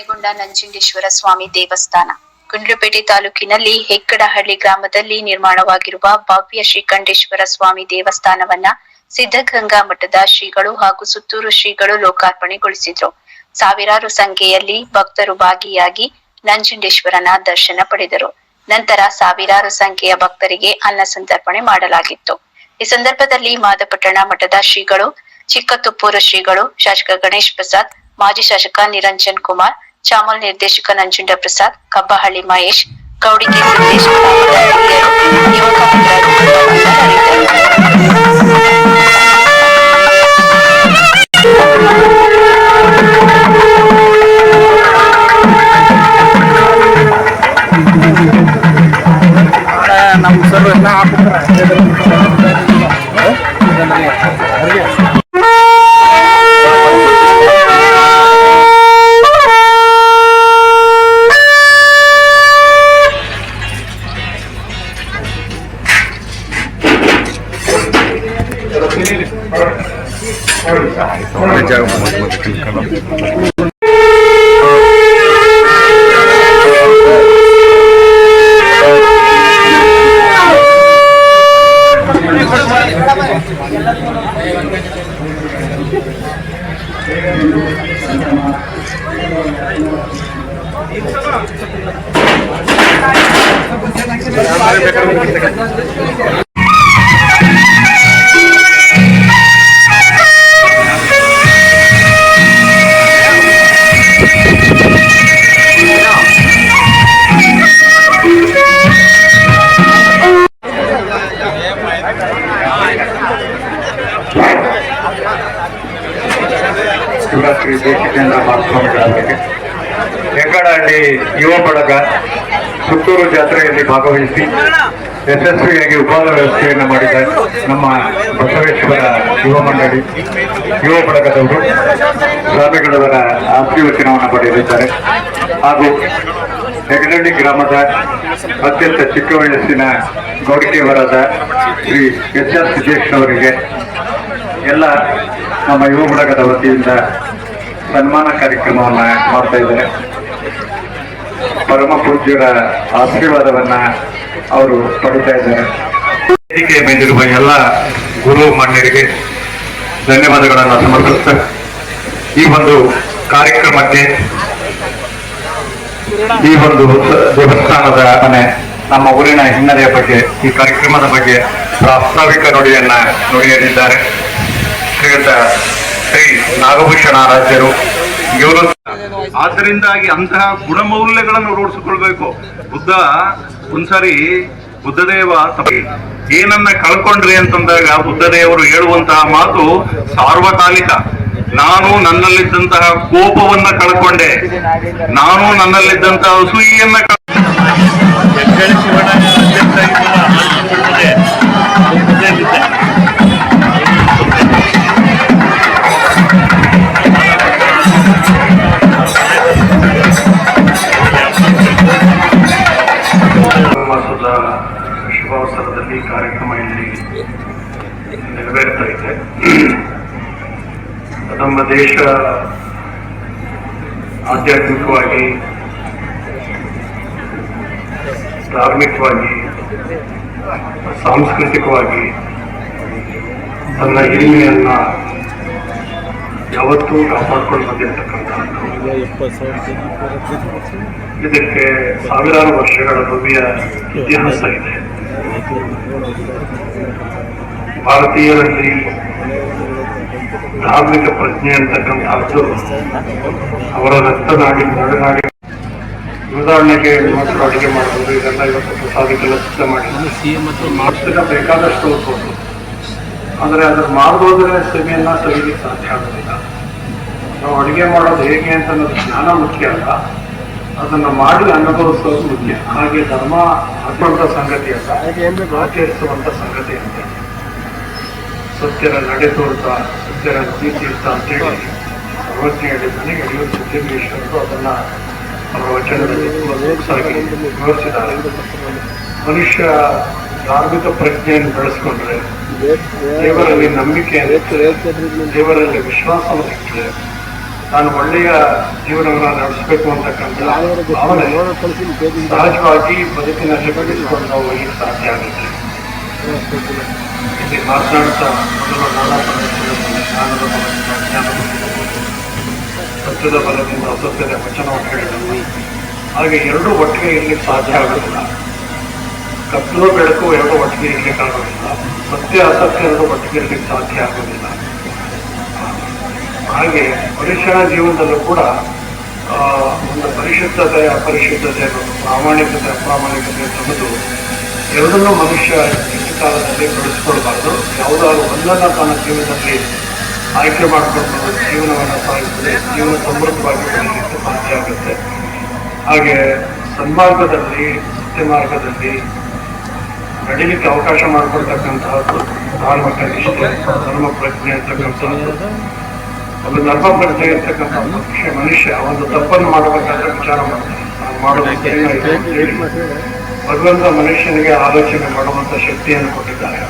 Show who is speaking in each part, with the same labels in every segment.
Speaker 1: ಗೊಂಡ ನಂಜುಂಡೇಶ್ವರ ಸ್ವಾಮಿ ದೇವಸ್ಥಾನ ಗುಂಡ್ಲುಪೇಟೆ ತಾಲೂಕಿನಲ್ಲಿ ಹೆಕ್ಕಡಹಳ್ಳಿ ಗ್ರಾಮದಲ್ಲಿ ನಿರ್ಮಾಣವಾಗಿರುವ ಭವ್ಯ ಶ್ರೀಕಂಠೇಶ್ವರ ಸ್ವಾಮಿ ದೇವಸ್ಥಾನವನ್ನ ಸಿದ್ಧಗಂಗಾ ಮಠದ ಶ್ರೀಗಳು ಹಾಗೂ ಸುತ್ತೂರು ಶ್ರೀಗಳು ಲೋಕಾರ್ಪಣೆಗೊಳಿಸಿದ್ರು. ಸಾವಿರಾರು ಸಂಖ್ಯೆಯಲ್ಲಿ ಭಕ್ತರು ಭಾಗಿಯಾಗಿ ನಂಜುಂಡೇಶ್ವರನ ದರ್ಶನ ಪಡೆದರು. ನಂತರ ಸಾವಿರಾರು ಸಂಖ್ಯೆಯ ಭಕ್ತರಿಗೆ ಅನ್ನ ಸಂತರ್ಪಣೆ ಮಾಡಲಾಗಿತ್ತು. ಈ ಸಂದರ್ಭದಲ್ಲಿ ಮಾದಪಟ್ಟಣ ಮಠದ ಶ್ರೀಗಳು, ಚಿಕ್ಕತುಪ್ಪೂರು ಶ್ರೀಗಳು, ಶಾಸಕ ಗಣೇಶ್ ಪ್ರಸಾದ್, ಮಾಜಿ ಶಾಸಕ ನಿರಂಜನ್ ಕುಮಾರ್, ಚಾಮಲ್ ನಿರ್ದೇಶಕ ನಂಜುಂಡ ಪ್ರಸಾದ್, ಕಬ್ಬಹಳ್ಳಿ ಮಹೇಶ್, ಗೌಡಿಗೆ ಸಿದ್ದೇಶ್, ಯುವಕ
Speaker 2: ನಮ್ಮ ಸರ್ ಎಲ್ಲ
Speaker 3: ಶ್ರೀ ದೇಶಿಕೇಂದ್ರ ಮಹಾಸ್ವಾಮಿಗಳವರಿಗೆ ಹೆಗ್ಗಡಹಳ್ಳಿ ಯುವ ಬಳಗ ಸುತ್ತೂರು ಜಾತ್ರೆಯಲ್ಲಿ ಭಾಗವಹಿಸಿ ಯಶಸ್ವಿಯಾಗಿ ಉಪಹಾರ ವ್ಯವಸ್ಥೆಯನ್ನು ಮಾಡಿದ ನಮ್ಮ ಬಸವೇಶ್ವರ ಯುವ ಮಂಡಳಿ ಯುವ ಬಳಗದವರು ಸ್ವಾಮಿಗಳವರ ಆಶೀರ್ವಚನವನ್ನು ಪಡೆಯಲಿದ್ದಾರೆ. ಹಾಗೂ ಹೆಗ್ಗಡಹಳ್ಳಿ ಗ್ರಾಮದ ಅತ್ಯಂತ ಚಿಕ್ಕ ವಯಸ್ಸಿನ ಗೌಡಿಕೆಯವರಾದ ಶ್ರೀ ಎಚ್ ಆರ್ ಸಿದ್ದೇಶ್ವರವರಿಗೆ ಎಲ್ಲ ನಮ್ಮ ಯುವ ಬಳಗದ ವತಿಯಿಂದ ಸನ್ಮಾನ ಕಾರ್ಯಕ್ರಮವನ್ನ ಮಾಡ್ತಾ ಇದ್ದಾರೆ. ಪರಮ ಪೂಜ್ಯರ ಆಶೀರ್ವಾದವನ್ನ ಅವರು ಪಡಿತಾ ಇದ್ದಾರೆ. ವೇದಿಕೆ ಮೇಲಿರುವ ಎಲ್ಲ ಗುರು ಮಾನ್ಯರಿಗೆ ಧನ್ಯವಾದಗಳನ್ನು ಸಮರ್ಪಿಸುತ್ತಾರೆ. ಈ ಒಂದು ಕಾರ್ಯಕ್ರಮಕ್ಕೆ ಈ ಒಂದು ದೇವಸ್ಥಾನದ ಮನೆ ನಮ್ಮ ಊರಿನ ಹಿನ್ನೆಲೆಯ ಬಗ್ಗೆ, ಈ ಕಾರ್ಯಕ್ರಮದ ಬಗ್ಗೆ ಪ್ರಾಸ್ತಾವಿಕ ನುಡಿಯಲಿದ್ದಾರೆ ಶ್ರೀಯುತ ಶ್ರೀ ನಾಗಭೂಷಣ ಆರಾಧ್ಯರು. ಇವರು
Speaker 4: ಆದ್ದರಿಂದಾಗಿ ಅಂತಹ ಗುಣಮೌಲ್ಯಗಳನ್ನು ರೂಢಿಸಿಕೊಳ್ಬೇಕು. ಬುದ್ಧ ಒಂದ್ಸರಿ ಬುದ್ಧದೇವ ಏನನ್ನ ಕಳ್ಕೊಂಡ್ರಿ ಅಂತಂದಾಗ ಬುದ್ಧದೇವರು ಹೇಳುವಂತಹ ಮಾತು ಸಾರ್ವಕಾಲಿಕ. ನಾನು ನನ್ನಲ್ಲಿದ್ದಂತಹ ಕೋಪವನ್ನ ಕಳ್ಕೊಂಡೆ, ನಾನು ನನ್ನಲ್ಲಿದ್ದಂತಹ ಅಸೂಯೆಯನ್ನ ಶುಭಾವಸರದಲ್ಲಿ ಕಾರ್ಯಕ್ರಮ ಇಲ್ಲಿ ನೆರವೇರ್ತಾ ಇದೆ. ನಮ್ಮ ದೇಶ ಆಧ್ಯಾತ್ಮಿಕವಾಗಿ, ಧಾರ್ಮಿಕವಾಗಿ, ಸಾಂಸ್ಕೃತಿಕವಾಗಿ ತನ್ನ ಹಿರಿಮೆಯನ್ನ ಯಾವತ್ತೂ ಕಾಪಾಡ್ಕೊಂಡು ಬಂದಿರತಕ್ಕಂಥದ್ದು. ಇದಕ್ಕೆ ಸಾವಿರಾರು ವರ್ಷಗಳ ಭವ್ಯ ಇತಿಹಾಸ ಇದೆ. ಭಾರತೀಯರಲ್ಲಿ ಧಾರ್ಮಿಕ ಪ್ರಜ್ಞೆ ಅಂತಕ್ಕಂಥದ್ದು ಅವರ ರಕ್ತನಾಡಿ ನಡುನಾಡಿ. ಉದಾಹರಣೆಗೆ ಹೆಣ್ಮಕ್ಳು ಅಡುಗೆ ಮಾಡೋದು, ಇದೆಲ್ಲ ಇವತ್ತು ಪ್ರಸಾದಕ್ಕೆಲ್ಲ ಸಿದ್ಧ ಮಾಡಿ ಬೇಕಾದಷ್ಟು ಓದ್ಬೋದು. ಆದರೆ ಅದರ ಮಾಡೋದ್ರೆ ಸೆಮೆಯನ್ನ ಸವಿಲಿಕ್ಕೆ ಸಾಧ್ಯ ಆಗೋದಿಲ್ಲ. ನಾವು ಅಡುಗೆ ಮಾಡೋದು ಹೇಗೆ ಅಂತ ಅನ್ನೋದು ಜ್ಞಾನ ಮುಖ್ಯ ಅಲ್ಲ, ಅದನ್ನ ಮಾಡಿ ಅನುಭವಿಸೋದು ಮುಖ್ಯ. ಹಾಗೆ ಧರ್ಮ ಹಾಕುವಂಥ ಸಂಗತಿ ಅಲ್ಲ, ಆಚರಿಸುವಂಥ ಸಂಗತಿ ಅಂತ. ಸತ್ಯರ ನಡೆ ತೋರ್ತಾ, ಸತ್ಯರ ನೀತಿ ಇರ್ತ ಅಂತೇಳಿ ಸರ್ವಜ್ಞ ಹೇಳಿದ್ದಾನೆ. ಯಡಿಯೂರು ಸಿದ್ದೇಶ್ವರರು ಅದನ್ನ ಅವರ ವಚನದಲ್ಲಿ ತುಂಬ ಸೊಗಸಾಗಿ ವಿವರಿಸಿದ್ದಾರೆ. ಮನುಷ್ಯ ಧಾರ್ಮಿಕ ಪ್ರಜ್ಞೆಯನ್ನು ಬೆಳೆಸ್ಕೊಂಡ್ರೆ, ದೇವರಲ್ಲಿ ನಂಬಿಕೆ, ದೇವರಲ್ಲಿ ವಿಶ್ವಾಸವನ್ನು ಇಟ್ಟರೆ ನಾನು ಒಳ್ಳೆಯ ಜೀವನವನ್ನು ನಡೆಸಬೇಕು ಅಂತಕ್ಕಂಥ ಭಾವನೆ ಸಹಜವಾಗಿ ಬದುಕಿನಲ್ಲಿ ಬೆಳೆಸಿಕೊಂಡು ಹೋಗಲಿಕ್ಕೆ ಸಾಧ್ಯ ಆಗುತ್ತೆ. ಇಲ್ಲಿ ಮಾತನಾಡ್ತಾ ಮೊದಲು ನಾನಾ ಜ್ಞಾನದ ಬಲದಿಂದ ಅಜ್ಞಾನದ ಸತ್ಯದ ಬಲದಿಂದ ಅಸತ್ಯದ ವಚನವನ್ನು ಹೇಳಿದರು. ಹಾಗೆ ಎರಡೂ ಒಟ್ಟಿಗೆ ಇರ್ಲಿಕ್ಕೆ ಸಾಧ್ಯ ಆಗೋದಿಲ್ಲ. ಕತ್ತಲು ಬೆಳಕು ಎರಡು ಒಟ್ಟಿಗೆ ಇರ್ಲಿಕ್ಕೆ ಆಗೋದಿಲ್ಲ. ಸತ್ಯ ಅಸತ್ಯ ಎರಡು ಒಟ್ಟಿಗೆ ಇರ್ಲಿಕ್ಕೆ ಸಾಧ್ಯ ಆಗೋದಿಲ್ಲ. ಹಾಗೆ ಮನುಷ್ಯನ ಜೀವನದಲ್ಲೂ ಕೂಡ ಒಂದು ಪರಿಶುದ್ಧತೆ ಅಪರಿಶುದ್ಧತೆ ಮತ್ತು ಪ್ರಾಮಾಣಿಕತೆ ಅಪ್ರಾಮಾಣಿಕತೆ ಅನ್ನೋದು ಎರಡನ್ನೂ ಮನುಷ್ಯ ಹೆಚ್ಚು ಕಾಲದಲ್ಲಿ ಬೆಳೆಸ್ಕೊಳ್ಬಾರ್ದು. ಯಾವುದಾದ್ರು ಒಂದನ್ನು ತನ್ನ ಜೀವನದಲ್ಲಿ ಆಯ್ಕೆ ಮಾಡಿಕೊಂಡು ಜೀವನವನ್ನು ಸಾಗಿಸಿದ್ರೆ ಜೀವನ ಸಮೃದ್ಧವಾಗಿ ಬೆಳೀಲಿಕ್ಕೆ ಸಾಧ್ಯ ಆಗುತ್ತೆ. ಹಾಗೆ ಸನ್ಮಾರ್ಗದಲ್ಲಿ ಸತ್ಯ ಮಾರ್ಗದಲ್ಲಿ ನಡೀಲಿಕ್ಕೆ ಅವಕಾಶ ಮಾಡಿಕೊಡ್ತಕ್ಕಂತಹದ್ದು ಧಾರ್ಮಿಕ ನಿಷ್ಠೆ, ಧರ್ಮ ಪ್ರಜ್ಞೆ ಅಂತಕ್ಕಂಥದ್ದು. ಒಂದು ಧರ್ಮ ಪ್ರಜ್ಞೆ ಇರ್ತಕ್ಕಂಥ ಮನುಷ್ಯ ಒಂದು ತಪ್ಪನ್ನು ಮಾಡಬೇಕಾದ್ರೆ ವಿಚಾರ ಮಾಡ್ತಾರೆ, ನಾನು ಮಾಡೋದು ಏನಾಯಿತು ಅಂತ ಹೇಳಿ ಭಗವಂತ ಮನುಷ್ಯನಿಗೆ ಆಲೋಚನೆ ಮಾಡುವಂಥ ಶಕ್ತಿಯನ್ನು ಕೊಟ್ಟಿದ್ದಾರೆ.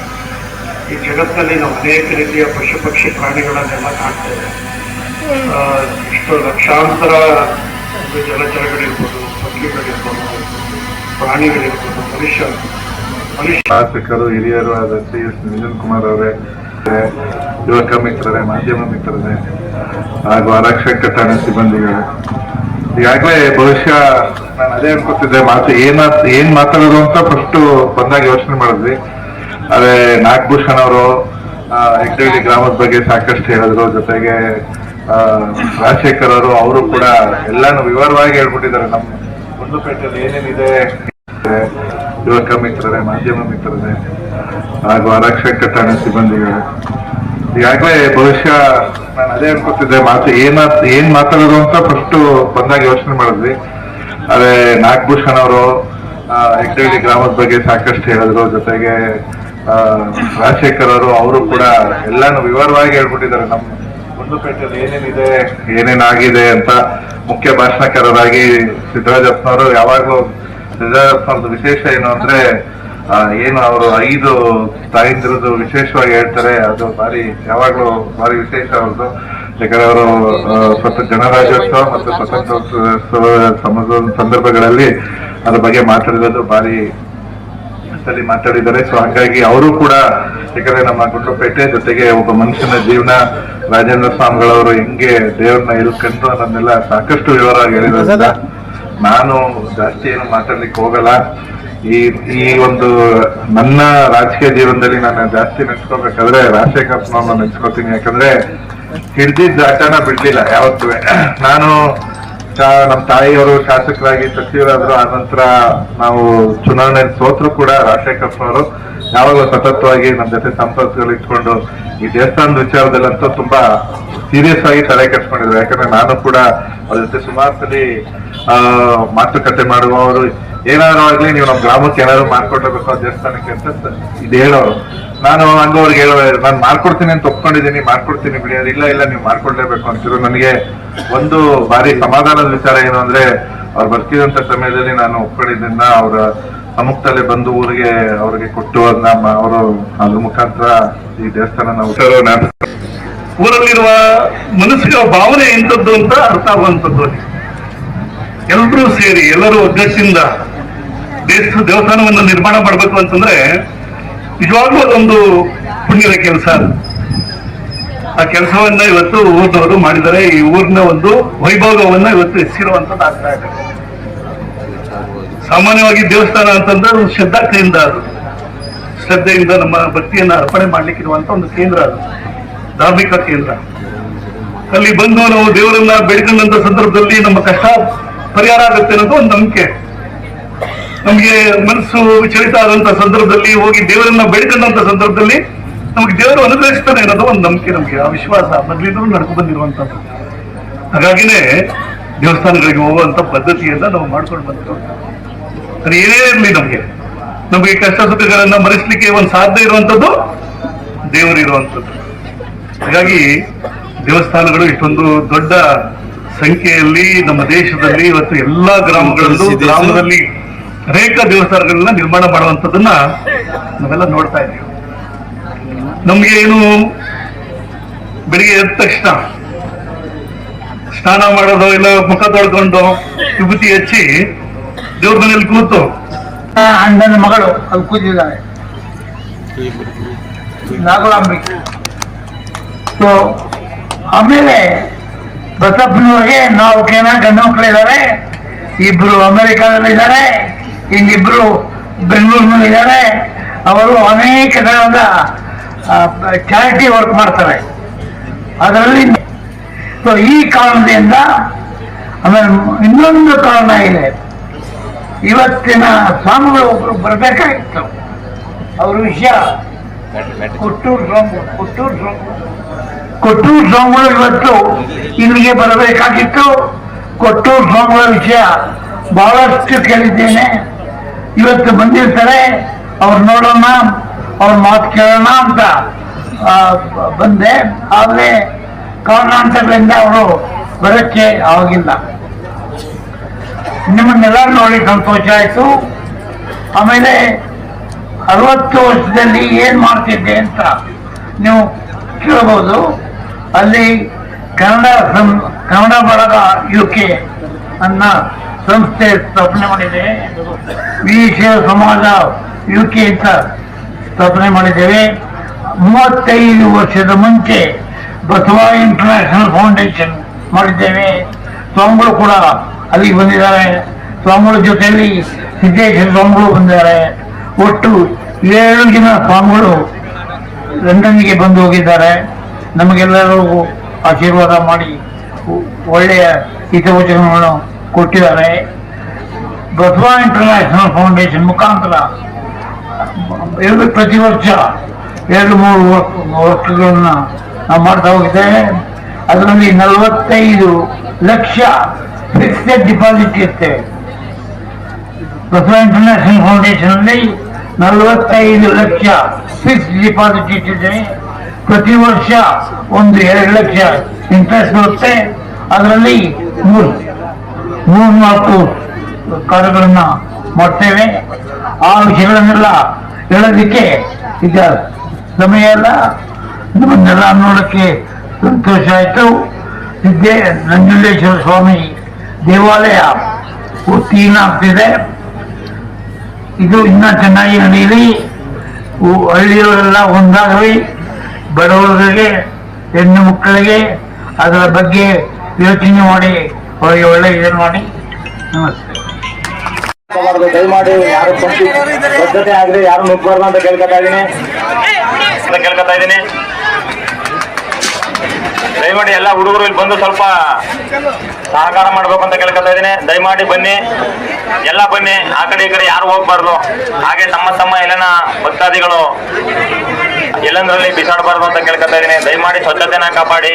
Speaker 4: ಈ ಜಗತ್ತಿನಲ್ಲಿ ನಾವು ಅನೇಕ ರೀತಿಯ ಪಶು ಪಕ್ಷಿ ಪ್ರಾಣಿಗಳನ್ನೆಲ್ಲ ಕಾಣ್ತೇವೆ. ಇಷ್ಟು ಲಕ್ಷಾಂತರ ಜಲಚರಗಳಿರ್ಬೋದು, ಪಕ್ಷಿಗಳಿರ್ಬೋದು, ಪ್ರಾಣಿಗಳಿರ್ಬೋದು, ಮನುಷ್ಯ
Speaker 3: ಶಾಸಕರು ಹಿರಿಯರು ಆದ ಶ್ರೀ ನಿರಂಜನ್ ಕುಮಾರ್ ಅವರೇ, ಯುವಕ ಮಿತ್ರರೇ, ಮಾಧ್ಯಮ ಮಿತ್ರರೇ ಹಾಗೂ ಆರಕ್ಷಕ ಠಾಣೆ ಸಿಬ್ಬಂದಿಗಳೇ, ಈಗಾಗಲೇ ಬಹುಶಃ ನಾನು ಅದೇ ಅನ್ಕೋತಿದ್ದೆ, ಏನ್ ಮಾತಾಡೋದು ಅಂತ ಫಸ್ಟ್ ಬಂದಾಗ ಯೋಚನೆ ಮಾಡಿದ್ವಿ. ಆದ್ರೆ ನಾಗಭೂಷಣ್ ಅವರು ಹೆಗ್ಡಳ್ಳಿ ಗ್ರಾಮದ ಬಗ್ಗೆ ಸಾಕಷ್ಟು ಹೇಳಿದ್ರು. ಜೊತೆಗೆ ರಾಜಶೇಖರ್ ಅವರು ಕೂಡ ಎಲ್ಲಾನು ವಿವರವಾಗಿ ಹೇಳ್ಬಿಟ್ಟಿದ್ದಾರೆ. ನಮ್ಮ ಗುಂಡ್ಲುಪೇಟೆಯಲ್ಲಿ ಏನೇನಿದೆ. ಯುವಕ ಮಿತ್ರರೇ, ಮಾಧ್ಯಮ ಮಿತ್ರರೇ ಹಾಗೂ ಆರಕ್ಷಕ ಠಾಣೆ ಸಿಬ್ಬಂದಿಗಳೇ, ಈಗಾಗಲೇ ಬಹುಶಃ ನಾನು ಅದೇ ಅನ್ಕೋತಿದ್ದೆ, ಏನ್ ಮಾತಾಡೋದು ಅಂತ ಫಸ್ಟ್ ಬಂದಾಗ ಯೋಚನೆ ಮಾಡಿದ್ವಿ. ಆದ್ರೆ ನಾಗಭೂಷಣ್ ಅವರು ಹೆಗ್ಡಳ್ಳಿ ಗ್ರಾಮದ ಬಗ್ಗೆ ಸಾಕಷ್ಟು ಹೇಳಿದ್ರು. ಜೊತೆಗೆ ರಾಜಶೇಖರ್ ಅವರು ಕೂಡ ಎಲ್ಲಾನು ವಿವರವಾಗಿ ಹೇಳ್ಬಿಟ್ಟಿದ್ದಾರೆ. ನಮ್ಮ ಗುಂಡ್ಲುಪೇಟೆಯಲ್ಲಿ ಏನೇನಿದೆ, ಏನೇನಾಗಿದೆ ಅಂತ ಮುಖ್ಯ ಭಾಷಣಕಾರರಾಗಿ ಸಿದ್ದರಾಜಪ್ಪನವರು ಯಾವಾಗಲೂ ಸಿದ್ದರಾಜಪ್ಪನವ್ರದ್ದು ವಿಶೇಷ ಏನು ಅಂದ್ರೆ ಏನು ಅವರು 5 ತಾಯಿಂದಿರದು ವಿಶೇಷವಾಗಿ ಹೇಳ್ತಾರೆ. ಅದು ಯಾವಾಗ್ಲೂ ಭಾರಿ ವಿಶೇಷ ಅವ್ರದ್ದು. ಯಾಕಂದ್ರೆ ಅವರು ಸ್ವತಃ ಗಣರಾಜ್ಯೋತ್ಸವ ಮತ್ತು ಸ್ವತಂತ್ರೋತ್ಸವ ಸಂದರ್ಭಗಳಲ್ಲಿ ಅದ್ರ ಬಗ್ಗೆ ಮಾತಾಡಿರೋದು ಭಾರಿ ಸಲ ಮಾತಾಡಿದ್ದಾರೆ. ಸೊ ಹಾಗಾಗಿ ಅವರು ಕೂಡ, ಯಾಕಂದ್ರೆ ನಮ್ಮ ಗುಂಡ್ಲುಪೇಟೆ ಜೊತೆಗೆ ಒಬ್ಬ ಮನುಷ್ಯನ ಜೀವನ, ರಾಜೇಂದ್ರ ಸ್ವಾಮಿಗಳವರು ಹೆಂಗೆ ದೇವ್ರನ್ನ ಕಂಡು ಅನ್ನೋದನ್ನೆಲ್ಲ ಸಾಕಷ್ಟು ವಿವರವಾಗಿ ಹೇಳಿರೋದ್ರಿಂದ ನಾನು ಜಾಸ್ತಿ ಏನು ಮಾತಾಡ್ಲಿಕ್ಕೆ ಹೋಗಲ್ಲ. ಈ ಒಂದು ನನ್ನ ರಾಜಕೀಯ ಜೀವನದಲ್ಲಿ ನಾನು ಜಾಸ್ತಿ ನೆನ್ಸ್ಕೋಬೇಕಾದ್ರೆ ರಾಜಶೇಖರ್ ಸ್ವಾಮಿ ನೆನ್ಸ್ಕೋತೀನಿ. ಯಾಕಂದ್ರೆ ಹಿಡ್ದಿದ್ದ ಆಟನ ಬಿಡ್ಲಿಲ್ಲ ಯಾವತ್ತೂ. ನಾನು ನಮ್ಮ ತಾಯಿಯವರು ಶಾಸಕರಾಗಿ ಸಚಿವರಾದ್ರು, ಆ ನಂತರ ನಾವು ಚುನಾವಣೆ ಸೋತರು ಕೂಡ ರಾಜಶೇಖರ್ ಅವರು ಯಾವಾಗಲೂ ಸತತವಾಗಿ ನಮ್ಮ ಜೊತೆ ಸಂಪರ್ಕಗಳು ಇಟ್ಕೊಂಡು ಈ ದೇವಸ್ಥಾನದ ವಿಚಾರದಲ್ಲಂತೂ ತುಂಬಾ ಸೀರಿಯಸ್ ಆಗಿ ತಲೆ ಕೆಡ್ಸ್ಕೊಂಡಿದ್ರು. ಯಾಕಂದ್ರೆ ನಾನು ಕೂಡ ಅವ್ರ ಜೊತೆ ಸುಮಾರು ಸಲಿ ಮಾತುಕತೆ ಮಾಡುವವರು, ಏನಾದ್ರು ಆಗ್ಲಿ ನೀವು ನಮ್ಮ ಗ್ರಾಮಕ್ಕೆ ಏನಾದ್ರು ಮಾಡ್ಕೊಡ್ಲೇಬೇಕು ದೇವಸ್ಥಾನಕ್ಕೆ ಅಂತ ಇದು ಹೇಳೋರು. ನಾನು ಹಂಗವ್ರಿಗೆ ನಾನು ಮಾಡ್ಕೊಡ್ತೀನಿ ಅಂತ ಒಪ್ಕೊಂಡಿದ್ದೀನಿ, ಮಾಡ್ಕೊಡ್ತೀನಿ ಬಿಡಿ, ಇಲ್ಲ ನೀವು ಮಾಡ್ಕೊಡ್ಲೇಬೇಕು ಅಂತಿದ್ರು. ನನಗೆ ಒಂದು ಬಾರಿ ಸಮಾಧಾನದ ವಿಚಾರ ಏನು ಅಂದ್ರೆ, ಅವ್ರು ಬರ್ತಿದಂತ ಸಮಯದಲ್ಲಿ ನಾನು ಒಪ್ಕೊಂಡಿದ್ದರಿಂದ ಅವರ ಸಮ್ಮುಖದಲ್ಲೇ ಬಂದು ಅವ್ರಿಗೆ ಕೊಟ್ಟು ಅವರು ಅದ್ರ ಮುಖಾಂತರ ಈ ದೇವಸ್ಥಾನ ನಾವು
Speaker 4: ಊರಲ್ಲಿರುವ ಮನಸ್ಸಿನ ಭಾವನೆ ಎಂಥದ್ದು ಅಂತ ಅರ್ಥ ಆಗುವಂಥದ್ದು. ಎಲ್ಲರೂ ಸೇರಿ ಎಲ್ಲರೂ ಒಗ್ಗಟ್ಟಿಂದ ದೇವಸ್ಥಾನವನ್ನು ನಿರ್ಮಾಣ ಮಾಡಬೇಕು ಅಂತಂದ್ರೆ ನಿಜವಾಗ್ಲೂ ಅದೊಂದು ಪುಣ್ಯದ ಕೆಲಸ. ಆ ಕೆಲಸವನ್ನ ಇವತ್ತು ಊರಿನವರು ಮಾಡಿದರೆ ಈ ಊರಿನ ಒಂದು ವೈಭವವನ್ನ ಇವತ್ತು ಹೆಚ್ಚಿರುವಂತದ್ದು ಆಗ್ತಾ ಇದೆ. ಸಾಮಾನ್ಯವಾಗಿ ದೇವಸ್ಥಾನ ಅಂತಂದ್ರೆ ಒಂದು ಶ್ರದ್ಧೆಯಿಂದ ನಮ್ಮ ಭಕ್ತಿಯನ್ನ ಅರ್ಪಣೆ ಮಾಡ್ಲಿಕ್ಕಿರುವಂತ ಒಂದು ಕೇಂದ್ರ, ಅದು ಧಾರ್ಮಿಕ ಕೇಂದ್ರ. ಅಲ್ಲಿ ಬಂದು ನಾವು ದೇವರನ್ನ ಬೇಡ್ಕೊಂಡಂತ ಸಂದರ್ಭದಲ್ಲಿ ನಮ್ಮ ಕಷ್ಟ ಪರಿಹಾರ ಆಗುತ್ತೆ ಅನ್ನೋದು ಒಂದು ನಂಬಿಕೆ. ನಮ್ಗೆ ಮನಸ್ಸು ವಿಚಲಿತ ಆದಂತ ಸಂದರ್ಭದಲ್ಲಿ ಹೋಗಿ ದೇವರನ್ನ ಬೇಡ್ಕೊಂಡಂತ ಸಂದರ್ಭದಲ್ಲಿ ನಮ್ಗೆ ದೇವರು ಅನುಗ್ರಹಿಸ್ತಾನೆ ಅನ್ನೋದು ಒಂದು ನಂಬಿಕೆ. ನಮ್ಗೆ ಆ ವಿಶ್ವಾಸ ಮೊದಲಿಂದಲೂ ನಡ್ಕೊಂಡು ಬಂದಿರುವಂತದ್ದು. ಹಾಗಾಗಿನೇ ದೇವಸ್ಥಾನಗಳಿಗೆ ಹೋಗುವಂತ ಪದ್ಧತಿಯನ್ನ ನಾವು ಮಾಡ್ಕೊಂಡು ಬಂತು. ಅದು ಏನೇ ಇರಲಿ, ನಮಗೆ ಕಷ್ಟ ಸುಖಗಳನ್ನ ಮರೆಸಲಿಕ್ಕೆ ಒಂದು ಸಾಧ್ಯ ಇರುವಂತದ್ದು ದೇವರಿರುವಂಥದ್ದು. ಹಾಗಾಗಿ ದೇವಸ್ಥಾನಗಳು ಇಷ್ಟೊಂದು ದೊಡ್ಡ ಸಂಖ್ಯೆಯಲ್ಲಿ ನಮ್ಮ ದೇಶದಲ್ಲಿ ಇವತ್ತು ಎಲ್ಲಾ ಗ್ರಾಮದಲ್ಲಿ ಅನೇಕ ದೇವಸ್ಥಾನಗಳನ್ನ ನಿರ್ಮಾಣ ಮಾಡುವಂಥದ್ದನ್ನ ನಾವೆಲ್ಲ ನೋಡ್ತಾ ಇದ್ದೀವಿ. ನಮ್ಗೆ ಏನು ಬೆಳಿಗ್ಗೆ ಎದ್ದ ತಕ್ಷಣ
Speaker 3: ಸ್ನಾನ ಮಾಡೋದು ಇಲ್ಲ ಮುಖ ತೊಳ್ಕೊಂಡು ವಿಭೂತಿ ಹಚ್ಚಿ ದೇವ್ರ ಮನೇಲಿ ಕೂತು
Speaker 2: ಅಣ್ಣನ ಮಗಳು ಅಲ್ಲಿ ಕೂತಿದ್ದಾಳೆ ನಾಗಲಾಂಬಿಕೆ. ಸೊ ಆಮೇಲೆ ಬಸಪ್ಪನವ್ರಿಗೆ 4 ಜನ ಗಂಡು ಮಕ್ಕಳಿದ್ದಾರೆ, 2 ಅಮೆರಿಕಾದಲ್ಲಿದ್ದಾರೆ, ಇನ್ನಿಬ್ರು ಬೆಂಗಳೂರಿನಲ್ಲಿದ್ದಾರೆ. ಅವರು ಅನೇಕ ತರಹದ ಚಾರಿಟಿ ವರ್ಕ್ ಮಾಡ್ತಾರೆ. ಅದರಲ್ಲಿ ಸೊ ಈ ಕಾರಣದಿಂದ ಆಮೇಲೆ ಇನ್ನೊಂದು ಕಾರಣ ಇದೆ. ಇವತ್ತಿನ ಸ್ವಾಮಿಗಳು ಒಬ್ರು ಬರಬೇಕಾಗಿತ್ತು. ಅವ್ರ ವಿಷಯ ಕೊಟ್ಟೂರು ಸ್ವಾಮಿಗಳು ಇವತ್ತು ಇಲ್ಲಿಗೆ ಬರಬೇಕಾಗಿತ್ತು. ಕೊಟ್ಟೂರು ಸ್ವಾಮಿಗಳ ವಿಷಯ ಬಹಳಷ್ಟು ಕೇಳಿದ್ದೇನೆ. ಇವತ್ತು ಬಂದಿರ್ತಾರೆ, ಅವ್ರು ನೋಡೋಣ, ಅವ್ರ ಮಾತು ಕೇಳೋಣ ಅಂತ ಬಂದೆ. ಆದರೆ ಕಾರಣಾಂತರಗಳಿಂದ ಅವರು ಬರೋಕ್ಕೆ ಆಗಿಲ್ಲ. ನಿಮ್ಮನ್ನೆಲ್ಲ ನೋಡಿ ಸಂತೋಷ ಆಯಿತು. ಆಮೇಲೆ 60 ವರ್ಷದಲ್ಲಿ ಏನ್ ಮಾಡ್ತಿದ್ದೆ ಅಂತ ನೀವು ಕೇಳಬಹುದು. ಅಲ್ಲಿ ಕನ್ನಡ ಬಳಗ UK ಅನ್ನ ಸಂಸ್ಥೆ ಸ್ಥಾಪನೆ ಮಾಡಿದೆ. ವೀರಶೈವ ಸಮಾಜ UK ಅಂತ ಸ್ಥಾಪನೆ ಮಾಡಿದ್ದೇವೆ. 35 ವರ್ಷದ ಮುಂಚೆ ಬಸವ ಇಂಟರ್ನ್ಯಾಷನಲ್ ಫೌಂಡೇಶನ್ ಮಾಡಿದ್ದೇವೆ. ಸ್ವಾಮಿಗಳು ಕೂಡ ಅಲ್ಲಿಗೆ ಬಂದಿದ್ದಾರೆ. ಸ್ವಾಮಿಗಳ ಜೊತೆಯಲ್ಲಿ ಸಿದ್ದೇಶ್ವರ ಸ್ವಾಮಿಗಳು ಬಂದಿದ್ದಾರೆ. ಒಟ್ಟು 7 ಜನ ಸ್ವಾಮಿಗಳು ಲಂಡನ್ಗೆ ಬಂದು ಹೋಗಿದ್ದಾರೆ. ನಮಗೆಲ್ಲರಿಗೂ ಆಶೀರ್ವಾದ ಮಾಡಿ ಒಳ್ಳೆಯ ಹಿತವಚನಗಳನ್ನು ಕೊಟ್ಟಿದ್ದಾರೆ. ಬಸವ ಇಂಟರ್ನ್ಯಾಷನಲ್ ಫೌಂಡೇಶನ್ ಮುಖಾಂತರ ಪ್ರತಿ ವರ್ಷ 2-3 ವರ್ಕ್ಗಳನ್ನ ನಾವು ಮಾಡ್ತಾ ಹೋಗಿದ್ದೇವೆ. ಅದರಲ್ಲಿ 45 ಲಕ್ಷ ಫಿಕ್ಸ್ಡ್ ಡಿಪಾಸಿಟ್ ಇರ್ತೇವೆ. ಬಸವ ಇಂಟರ್ನ್ಯಾಷನಲ್ ಫೌಂಡೇಶನ್ ಅಲ್ಲಿ 45 ಲಕ್ಷ ಫಿಕ್ಸ್ಡ್ ಡಿಪಾಸಿಟ್ ಇಟ್ಟಿದ್ದೇವೆ. ಪ್ರತಿ ವರ್ಷ 1-2 ಲಕ್ಷ ಇಂಟ್ರೆಸ್ಟ್ ಬರುತ್ತೆ. ಅದರಲ್ಲಿ 3-4 ಕಾರ್ಯಗಳನ್ನ ಮಾಡ್ತೇವೆ. ಆ ವಿಷಯಗಳನ್ನೆಲ್ಲ ಹೇಳೋದಕ್ಕೆ ಈಗ ಸಮಯ ಅಲ್ಲ. ನಮ್ಮನ್ನೆಲ್ಲ ನೋಡಕ್ಕೆ ಸಂತೋಷ ಆಯಿತು. ನಂಜುಂಡೇಶ್ವರ ಸ್ವಾಮಿ ದೇವಾಲಯ ಉತ್ತೀರ್ಣ ಆಗ್ತಿದೆ. ಇದು ಇನ್ನೂ ಚೆನ್ನಾಗಿ ನಡೆಯಲಿ. ಹಳ್ಳಿಯವರೆಲ್ಲ ಒಂದಾಗಲಿ. ಬಡವರಿಗೆ, ಹೆಣ್ಣು ಮಕ್ಕಳಿಗೆ ಅದರ ಬಗ್ಗೆ ಯೋಚನೆ ಮಾಡಿ ಅವರಿಗೆ ಒಳ್ಳೆ ಇದನ್ನು ಮಾಡಿ. ನಮಸ್ತೆ.
Speaker 5: ದಯಮಾಡಿ ಯಾರು ಸ್ವಚ್ಛತೆ ಆಗಲಿ, ಯಾರು ನುಗ್ಗಬಾರ್ದು ಅಂತ ಕೇಳ್ಕೊತಾ ಇದ್ದೀನಿ. ದಯಮಾಡಿ ಎಲ್ಲ ಹುಡುಗರು ಇಲ್ಲಿ ಬಂದು ಸ್ವಲ್ಪ ಸಹಕಾರ ಮಾಡ್ಬೇಕು ಅಂತ ಕೇಳ್ಕೊತಾ ಇದ್ದೀನಿ. ದಯಮಾಡಿ ಬನ್ನಿ, ಎಲ್ಲ ಬನ್ನಿ. ಆ ಕಡೆ ಈ ಕಡೆ ಯಾರು ಹೋಗ್ಬಾರ್ದು. ಹಾಗೆ ತಮ್ಮ ಎಲ್ಲನ ಭಕ್ತಾದಿಗಳು ಎಲ್ಲಂದ್ರಲ್ಲಿ ಬಿಸಾಡಬಾರ್ದು ಅಂತ ಕೇಳ್ಕೊತಾ ಇದ್ದೀನಿ. ದಯಮಾಡಿ ಸ್ವಚ್ಛತೆನ ಕಾಪಾಡಿ.